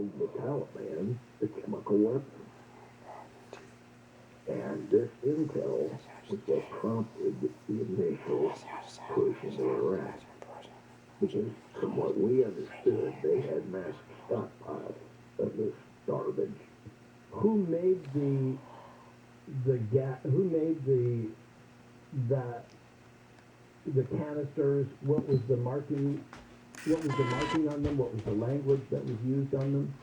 told the Taliban the chemical weapon. And this intel was what prompted the initial push into Iraq. Because from what we understood, they had massive stockpiles of this garbage. Who made the canisters? What was the marking? What was the marking on them? What was the language that was used on them?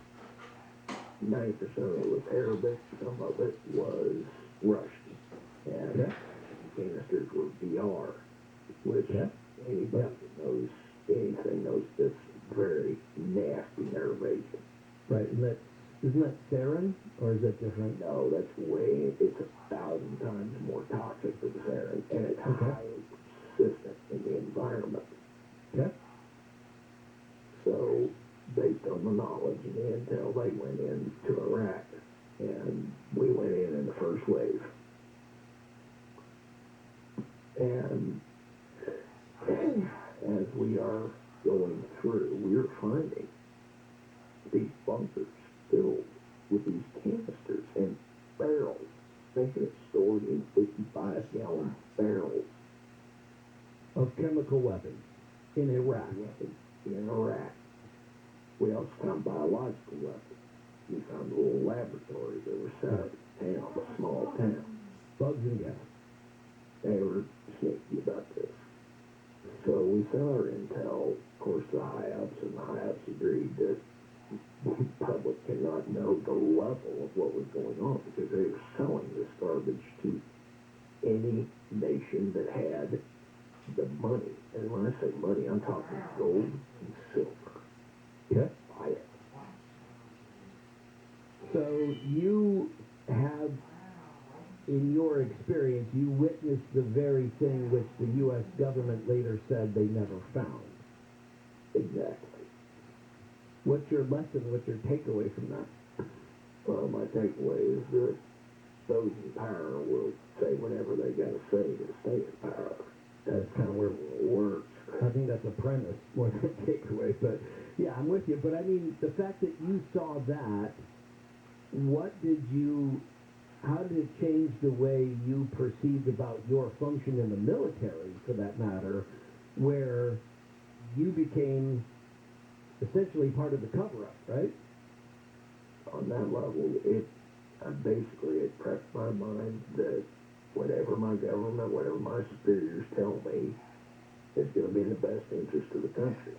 90% of it was Arabic, some of it was Russian, and Okay. canisters were VR, which anybody that knows anything knows that's very nasty nervation. Right, and isn't that sarin, or is that different? No, it's 1,000 times more toxic than sarin, and it's highly persistent in the environment. Okay. So, based on the knowledge and the intel, they went into Iraq, and we went in the first wave. And as we are going through, we're finding these bunkers filled with these canisters and barrels. They had stored in 55-gallon barrels Of chemical weapons in Iraq. In Iraq. We also found biological weapons. We found a little laboratory that was set up in town, a small town. Bugs and gas. They were sneaky about this. So we sent our intel, of course, to the high-ups, and the high-ups agreed that the public cannot know the level of what was going on because they were selling this garbage to any nation that had the money. And when I say money, I'm talking gold and silver. Yeah. Buy it. So you have, in your experience, you witnessed the very thing which the U.S. government later said they never found. Exactly. What's your lesson? What's your takeaway from that? Well, my takeaway is that those in power will say whatever they got to say to stay in power. That's kind of where it works. I think that's a premise more than a takeaway, but yeah, I'm with you. But I mean, the fact that you saw that, how did it change the way you perceived about your function in the military, for that matter, where you became essentially part of the cover-up, right? On that level, it prepped my mind that whatever my government, whatever my superiors tell me, is going to be in the best interest of the country.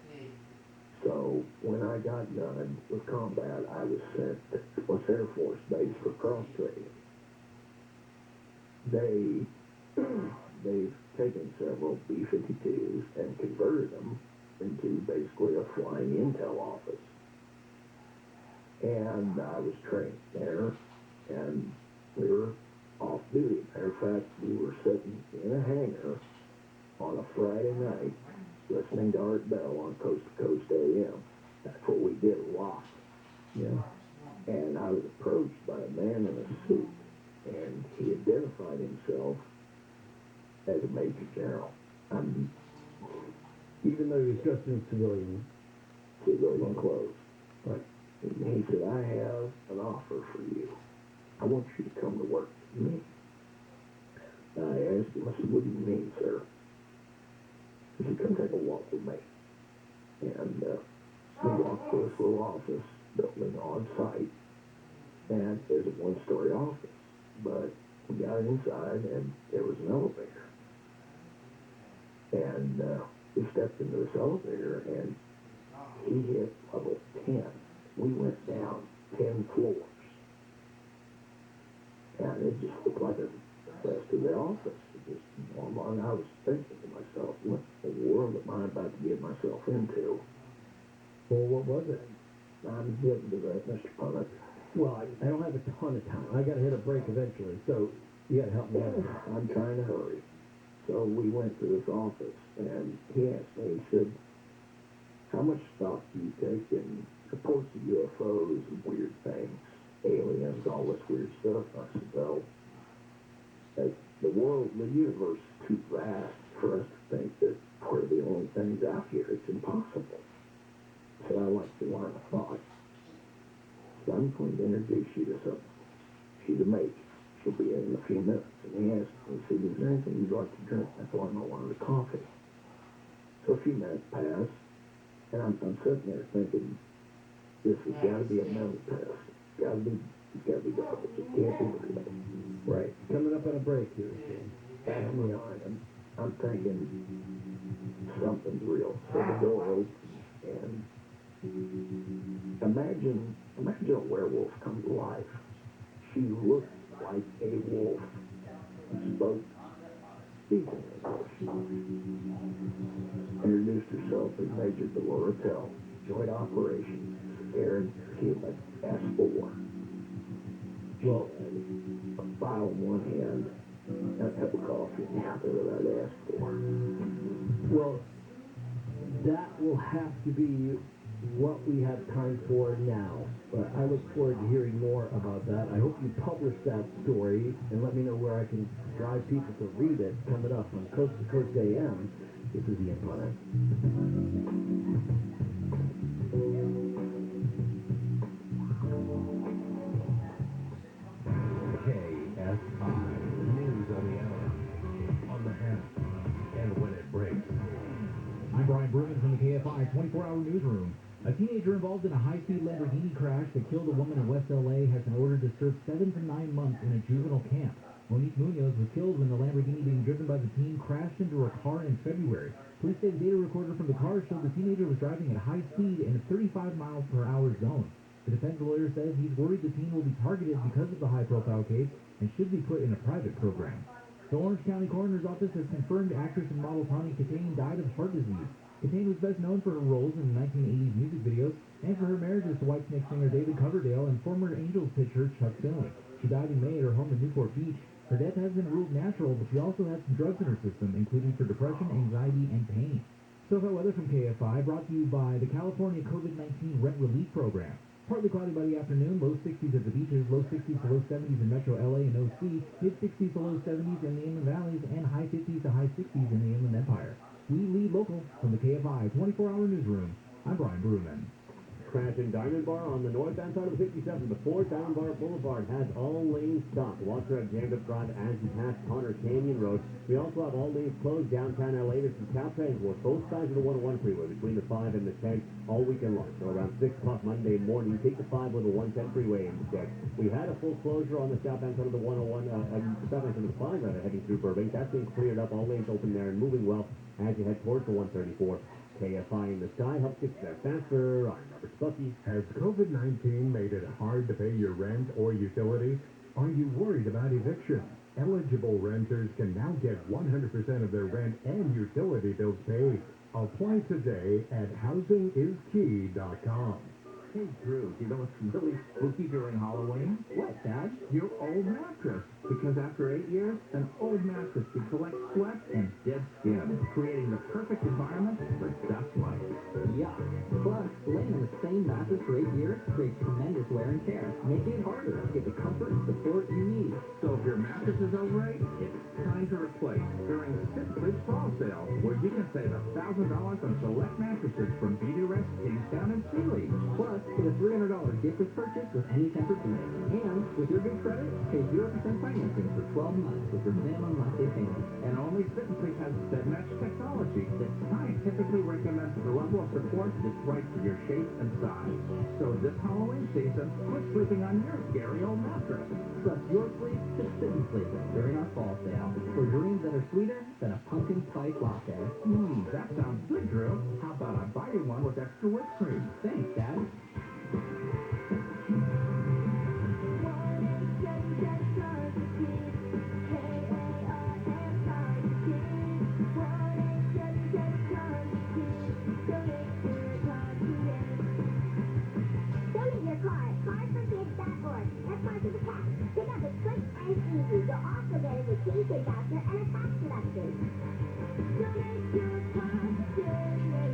So when I got done with combat, I was sent to Dallas Air Force Base for cross-training. They've taken several B-52s and converted them into basically a flying intel office. And I was trained there, and we were off duty. Matter of fact, we were sitting in a hangar on a Friday night listening to Art Bell on Coast to Coast AM. That's what we did a lot. Yeah. And I was approached by a man in a suit, and he identified himself as a major general. Even though he was dressed in civilian clothes. Right. And he said, I have an offer for you. I want you to come to work with me. And I asked him, I said, what do you mean, sir? He said, come take a walk with me. And we walked to this little office building on site. And there's a one-story office. But we got inside, and there was an elevator. And we stepped into this elevator, and he hit level 10. We went down 10 floors. And it just looked like the rest of the office. It just normal. And I was thinking to myself, what in the world am I about to get myself into? Well, what was it? I'm getting to that, Mr. Punnett. Well, I don't have a ton of time. I got to hit a break eventually, so you got to help me out. I'm trying to hurry. So we went to this office, and he asked me, he said, how much stock do you take in reports of UFOs and weird things, aliens, all this weird stuff? I said, well, the world, the universe is too vast for us to think that we're the only things out here. It's impossible. So I like to learn a thought. So I'm going to introduce you to something. She's a mate. She'll be in a few minutes. And he asked me, he said, is there anything you'd like to drink? I told him I wanted a coffee. So a few minutes pass, and I'm sitting there thinking, this has got to be a mental test. It's got to be difficult. It can't be real. Right. Coming up on a break here. And, I'm thinking something's real. So the door opens, and imagine a werewolf come to life. She looked like a wolf. Spoke speaking English. Introduced herself as Major Dolores, joint operations, Aaron Human, S4. Well, A file in one hand, and a cup of coffee in the other that I'd asked for. well, that will have to be what we have time for now. But I look forward to hearing more about that. I hope you publish that story and let me know where I can drive people to read it coming up on Coast to Coast AM. This is the Empire. KFI, news on the hour, on the half, and when it breaks. I'm Brian Bruman from the KFI 24-hour newsroom. A teenager involved in a high-speed Lamborghini crash that killed a woman in West L.A. has been ordered to serve 7 to 9 months in a juvenile camp. Monique Munoz was killed when the Lamborghini being driven by the teen crashed into her car in February. Police say the data recorder from the car showed the teenager was driving at high speed in a 35 miles per hour zone. The defense lawyer says he's worried the teen will be targeted because of the high-profile case and should be put in a private program. The Orange County Coroner's Office has confirmed actress and model Tawny Katane died of heart disease. Katane was best known for her roles in the 1980s music videos and for her marriages to Whitesnake singer David Coverdale and former Angels pitcher Chuck Finley. She died in May at her home in Newport Beach. Her death has been ruled natural, but she also had some drugs in her system, including for depression, anxiety, and pain. So-far weather from KFI, brought to you by the California COVID-19 Rent Relief Program. Partly cloudy by the afternoon, low 60s at the beaches, low 60s to low 70s in Metro LA and OC, mid-60s to low 70s in the Inland Valleys, and high 50s to high 60s in the Inland Empire. We lead local from the KFI 24-hour newsroom. I'm Brian Bruman. Crash in Diamond Bar on the northbound side of the 57 before Diamond Bar Boulevard has all lanes stopped. Watch for a jammed up drive as you pass Connor Canyon Road. We also have all lanes closed downtown LA. There's some Caltrain work both sides of the 101 freeway between the 5 and the 10 all weekend long. So around 6 o'clock Monday morning, you take the 5 with the 110 freeway instead. We had a full closure on the southbound side of the 101, southbound side of the 5 rather, heading through Burbank. That's being cleared up. All lanes open there and moving well as you head towards the 134. KFI in the sky helps get you there faster. I'm Robert Spucky. Has COVID-19 made it hard to pay your rent or utilities? Are you worried about eviction? Eligible renters can now get 100% of their rent and utility bills paid. Apply today at housingiskey.com. Hey, Drew, do you know what's really spooky during Halloween? What, Dad? Your old mattress. Because after 8 years, an old mattress can collect sweat and dead skin, creating the perfect environment for dust mites. Yeah. Plus, laying on the same mattress for 8 years creates tremendous wear and tear, making it harder to get the comfort and support you need. So if your mattress is over 8, it's time to replace during Simply's fall sale, where you can save $1,000 on select mattresses from Beauty Rest, Kingstown, and Sealy. Plus, get a $300 gift with purchase with any Tempur-Pedic. And with your good credit, pay 0% financing for 12 months with your minimum monthly payment. And only Simply has bed match technology that scientifically recommends the level of support that's right for your shape and size. So this Halloween season, quit sleeping on your scary old mattress. Trust your sleep to Sit and Sleep It during our fall sale for dreams that are sweeter than a pumpkin spice latte. That sounds good, Drew. How about I buy you one with extra whipped cream? Thanks, Dad.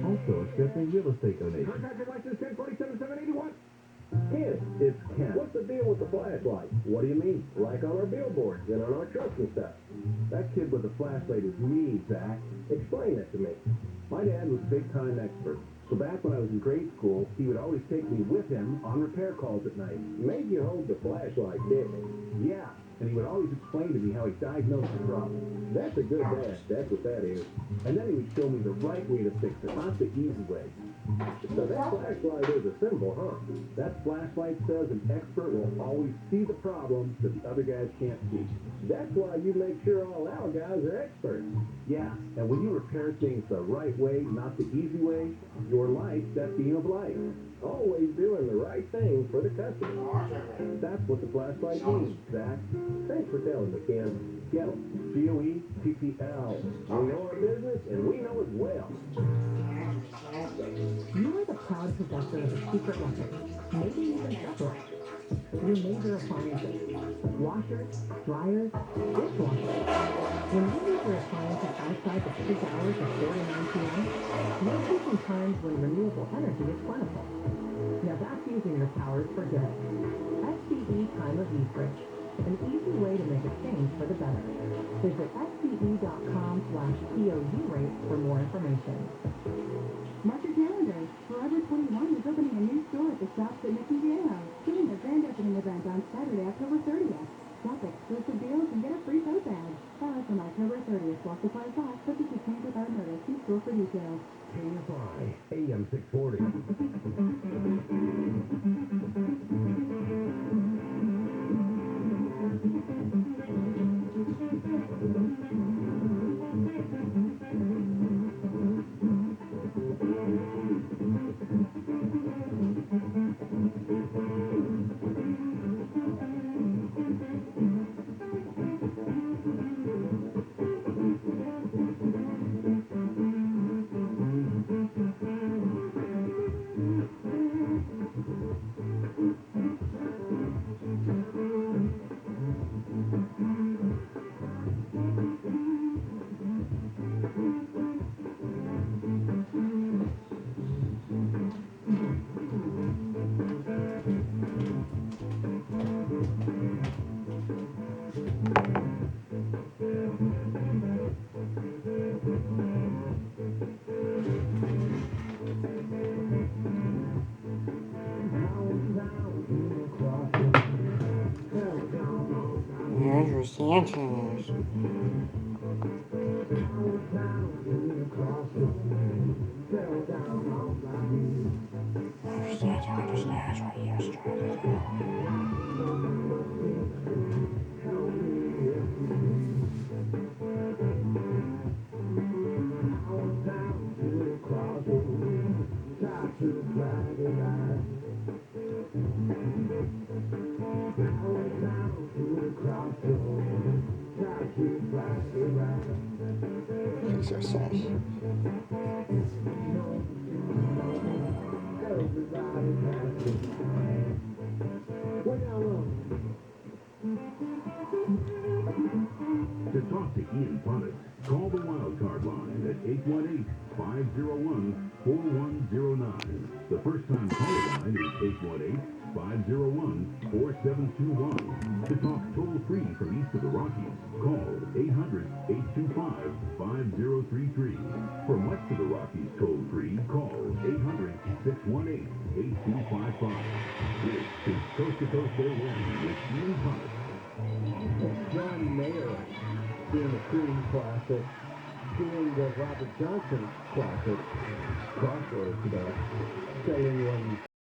Also accepting real estate donations. Contractor license 1047-781. Ken, it's Ken. What's the deal with the flashlight? What do you mean? Like on our billboards and on our trucks and stuff. That kid with the flashlight is me, Zach. Explain that to me. My dad was a big-time expert. So back when I was in grade school, he would always take me with him on repair calls at night. Made you hold the flashlight, didn't he? Yeah, and he would always explain to me how he diagnosed the problem. That's a good dad. That's what that is. And then he would show me the right way to fix it, not the easy way. So that flashlight is a symbol, huh? That flashlight says an expert will always see the problem that the other guys can't see. That's why you make sure all our guys are experts. Yeah, and when you repair things the right way, not the easy way, your light, that beam of light. Always doing the right thing for the customer. That's what the flashlight means, Zach. Thanks for telling me, Ken. Get 'em. GOETTL. We know our business, and we know it well. You are the proud possessor of a secret weapon, maybe even several. Your major appliances, washers, dryers, dishwashers. When you use your appliances outside the peak hours of 4 to 9 p.m., you'll see some times when renewable energy is plentiful. Now that's using your powers for good. SCE Time of Use Bridge, an easy way to make a change for the better. Visit SCE.com/POU rate for more information. Mark your calendars. Forever 21 is opening a new store at the Shops at Mickey Viejo. Join the grand opening event on Saturday, October 30th. Shop exclusive deals and get a free tote bag. Valid from October 30th while supplies last, subject to change without notice. See store for details. KFI AM 640. Andrew Sanchez. Exercise. To talk to Ian Punnett, call the wildcard line at 818-501-4109. The first-time caller line is 818-501-4721. To talk toll-free from east of the Rockies, call 800-825-5033. From west of the Rockies toll-free, call 800-618-8255. This is Coast to Coast AM with Ian Punnett. John Mayer doing the Cream Classic, doing the Robert Johnson Classic crossroads today, saying when